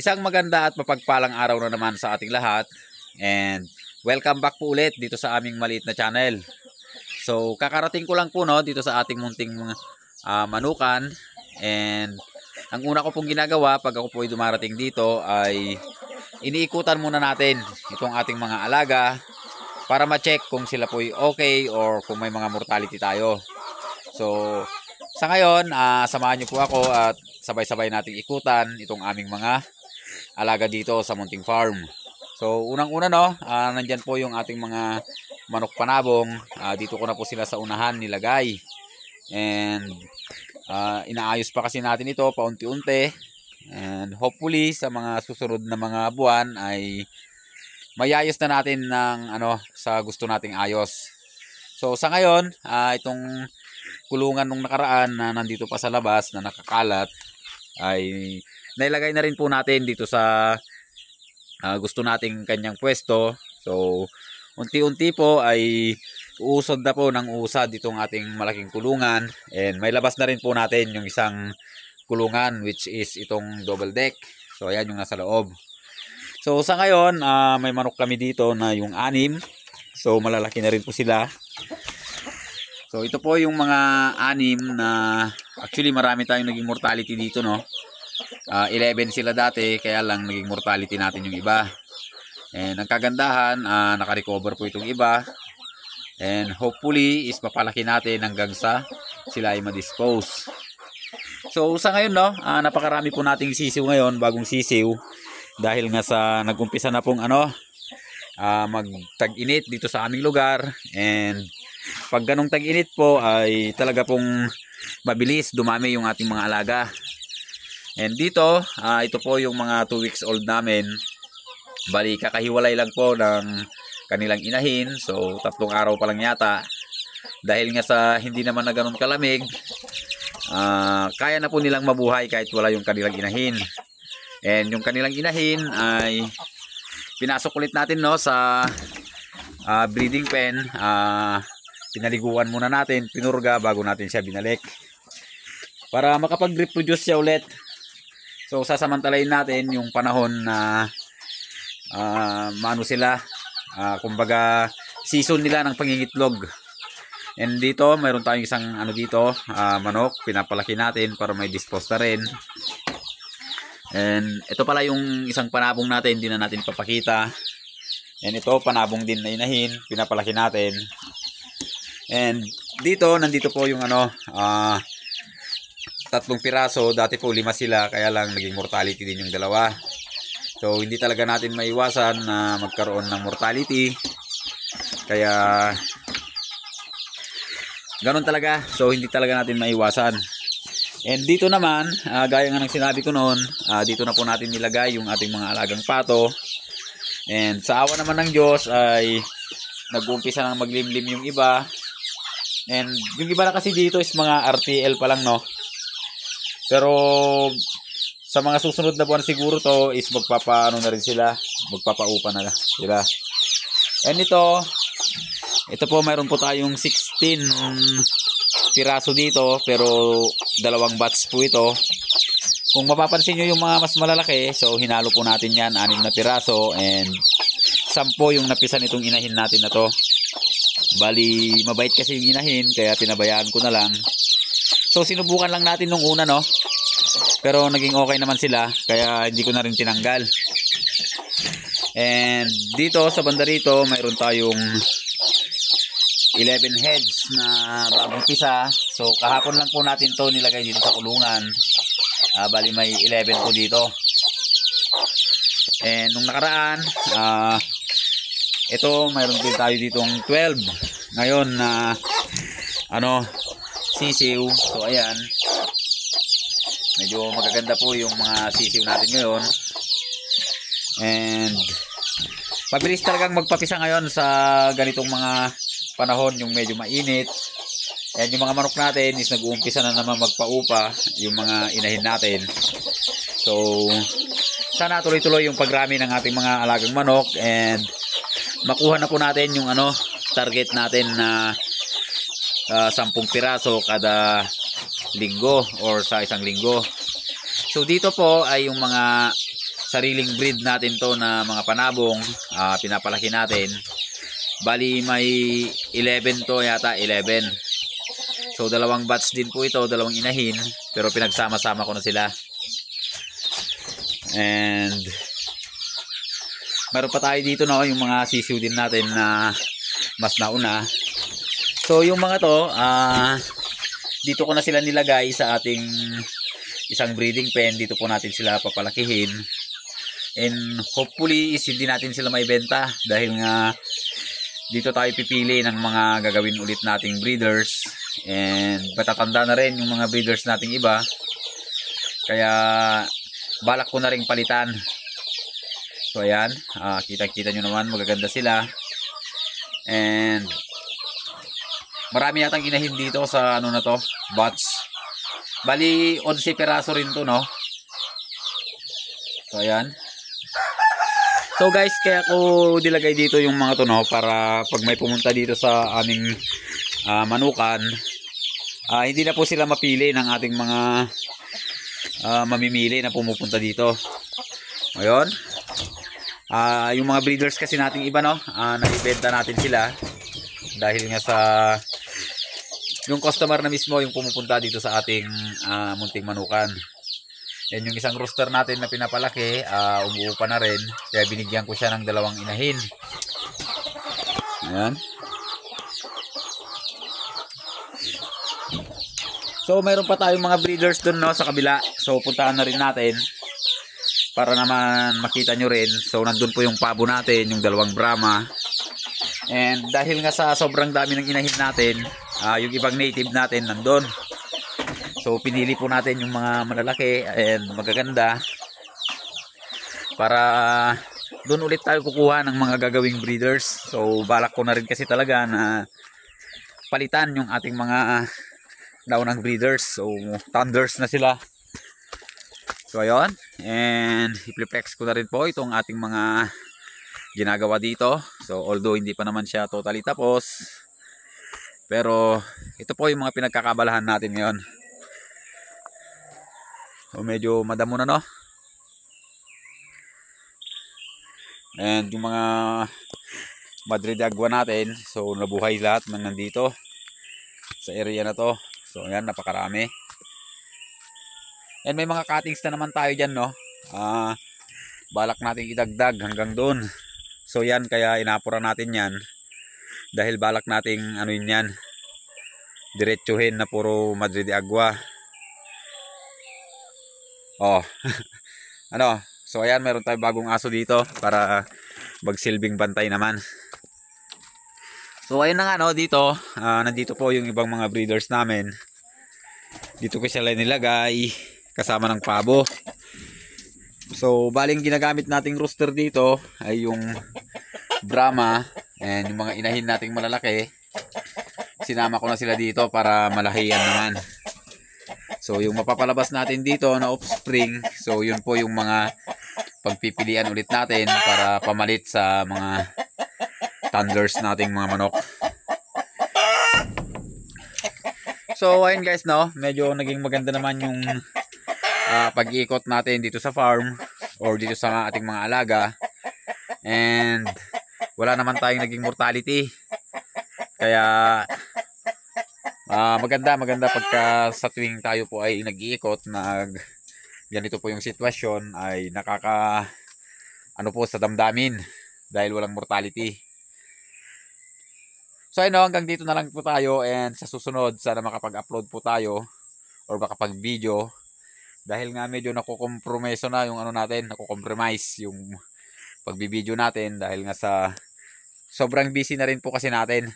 Isang maganda at mapagpalang araw na naman sa ating lahat, and welcome back po ulit dito sa aming maliit na channel. So kakarating ko lang po dito sa ating munting manukan, and ang una ko pong ginagawa pag ako po ay dumarating dito ay iniikutan muna natin itong ating mga alaga para ma-check kung sila po ay okay or kung may mga mortality tayo. So sa ngayon, samahan niyo po ako at sabay-sabay nating ikutan itong aming mga alaga dito sa munting farm. So unang-una nandyan po yung ating mga manok panabong. Dito ko na po sila sa unahan nilagay. And inaayos pa kasi natin ito paunti-unti. And hopefully sa mga susunod na mga buwan ay mayayos na natin ng sa gusto nating ayos. So sa ngayon, itong kulungan nung nakaraan na nandito pa sa labas na nakakalat ay nailagay na rin po natin dito sa gusto nating kanyang pwesto. So unti-unti po ay uusad na po ng uusad itong ating malaking kulungan, and may labas na rin po natin yung isang kulungan which is itong double deck. So ayan yung nasa loob. So sa ngayon may manok kami dito na yung 6. So malalaki na rin po sila. So ito po yung mga 6 na actually marami tayong naging mortality dito 11 sila dati, kaya lang naging mortality natin yung iba. And ang kagandahan, naka-recover po itong iba. And hopefully is mapalaki natin hanggang sa sila ay ma-dispose. So sa ngayon napakarami po nating sisiw ngayon, bagong sisiw. Dahil nga sa nag-umpisa na pong mag-tag-init dito sa aming lugar. And pag ganong tag-init po ay talaga pong mabilis dumami yung ating mga alaga. And dito, ito po yung mga 2 weeks old namin. Bali, kakahiwalay lang po ng kanilang inahin. So 3 araw pa lang yata. Dahil nga sa hindi naman na ganun kalamig, kaya na po nilang mabuhay kahit wala yung kanilang inahin. And yung kanilang inahin ay pinasok ulit natin sa breeding pen. Pinaliguan muna natin, pinurga bago natin siya binalik para makapag-reproduce siya ulit. So sasamantalayin natin yung panahon na sila, kumbaga season nila ng pangingitlog. And dito mayroon tayong isang manok, pinapalaki natin para may dispose na rin. And ito pala yung isang panabong natin, hindi na natin papakita. And ito panabong din na inahin, pinapalaki natin. And nandito po yung 3 piraso. Dati po 5 sila, kaya lang naging mortality din yung 2. So hindi talaga natin maiwasan na magkaroon ng mortality. Kaya ganun talaga. So hindi talaga natin maiwasan. And dito naman, gaya nga ng sinabi ko noon, dito na po natin nilagay yung ating mga alagang pato. And sa awa naman ng Diyos ay nag-uumpisa nang maglimlim yung iba. And yung iba na kasi dito is mga RTL pa lang Pero sa mga susunod na buwan siguro to is magpapaupa na sila. And ito po mayroon po tayong 16 piraso dito, pero 2 batch po ito. Kung mapapansin nyo yung mga mas malalaki, so hinalo po natin yan, 6 na piraso, and 10 yung napisan itong inahin natin na to. Bali, mabait kasi yung inahin, kaya pinabayaan ko na lang. So sinubukan lang natin nung una pero naging okay naman sila, kaya hindi ko na rin tinanggal. And dito sa banda rito mayroon tayong 11 heads na bagong pisa. So kahapon lang po natin to nilagay dito sa kulungan. Bali may 11 po dito. And nung nakaraan ito mayroon din tayo ditong 12 ngayon na sisiw. So ayan, medyo magaganda po yung mga sisiw natin ngayon. And pabilis talagang magpapisa ngayon sa ganitong mga panahon, yung medyo mainit. And yung mga manok natin is nag-uumpisa na naman magpaupa, yung mga inahin natin. So sana tuloy-tuloy yung pagrami ng ating mga alagang manok, and makuha na po natin yung target natin na 10 piraso kada linggo or sa isang linggo. So dito po ay yung mga sariling breed natin to na mga panabong, pinapalaki natin. Bali may 11 to yata, 11. So dalawang batch din po ito, dalawang inahin, pero pinagsama-sama ko na sila. And meron pa tayo dito no, yung mga sisiw din natin na mas nauna. So yung mga to, dito ko na sila nilagay sa ating isang breeding pen. Dito po natin sila papalakihin. And hopefully is hindi natin sila maibenta dahil nga dito tayo pipili ng mga gagawin ulit nating breeders. And matatanda na rin yung mga breeders nating iba. Kaya balak ko na rin palitan. So ayan, kita-kita nyo naman, magaganda sila. And marami yatang inahin dito sa ano na to, batch. Bali 11 peraso rin to no. So ayan. So guys, kaya ko dilagay dito yung mga to no, para pag may pumunta dito sa aming manukan, hindi na po sila mapili ng ating mga mamimili na pumupunta dito. Ayun. Yung mga breeders kasi nating iba no, naibenta natin sila dahil nga sa yung customer na mismo yung pumupunta dito sa ating munting manukan. And yung isang rooster natin na pinapalaki, umuo pa na rin. Kaya binigyan ko siya ng dalawang inahin. Ayan. So mayroon pa tayong mga breeders dun no, sa kabila. So puntahan na rin natin para naman makita nyo rin. So nandun po yung pabo natin, yung dalawang Brahma. And dahil nga sa sobrang dami ng inahin natin, yung ibang native natin nandun. So pinili po natin yung mga malalaki and magaganda para doon ulit tayo kukuha ng mga gagawing breeders. So balak ko na rin kasi talaga na palitan yung ating mga naunang breeders. So thunders na sila. So ayun, and i-flex ko na rin po itong ating mga ginagawa dito. So although hindi pa naman siya totally tapos, pero ito po yung mga pinagkakabalahan natin ngayon. So medyo madamo na no. And yung mga Madrid agwa natin, so nabuhay lahat ng nandito sa area na to. So ayan, napakarami. And may mga cuttings na naman tayo dyan no. Balak natin idagdag hanggang doon. So yan, kaya inapura natin yan dahil balak nating ano yun yan, diretsuhin na puro Madrid agwa. Oh. Ano? So ayan, meron tayong bagong aso dito para magsilbing bantay naman. So ayun na nga no, dito, nandito po yung ibang mga breeders namin. Dito ko sila nilagay kasama ng pabo. So baling ginagamit nating rooster dito ay yung Brahma and yung mga inahin nating malalaki. Sinama ko na sila dito para malahiyan naman. So yung mapapalabas natin dito na offspring, so yun po yung mga pagpipilian ulit natin para pamalit sa mga thunders nating mga manok. So ayun guys no, medyo naging maganda naman yung pag-iikot natin dito sa farm or dito sa ating mga alaga. And wala naman tayong naging mortality. Kaya maganda pagka sa tuwing tayo po ay nag-iikot, ganito po yung sitwasyon, ay nakaka ano po sa damdamin dahil walang mortality. So ayun, hanggang dito na lang po tayo, and sa susunod sana makapag-upload po tayo or makapag-video dahil nga medyo nakukompromiso na yung ano natin, nakukompromise yung pagbibideo natin dahil nga sa sobrang busy na rin po kasi natin.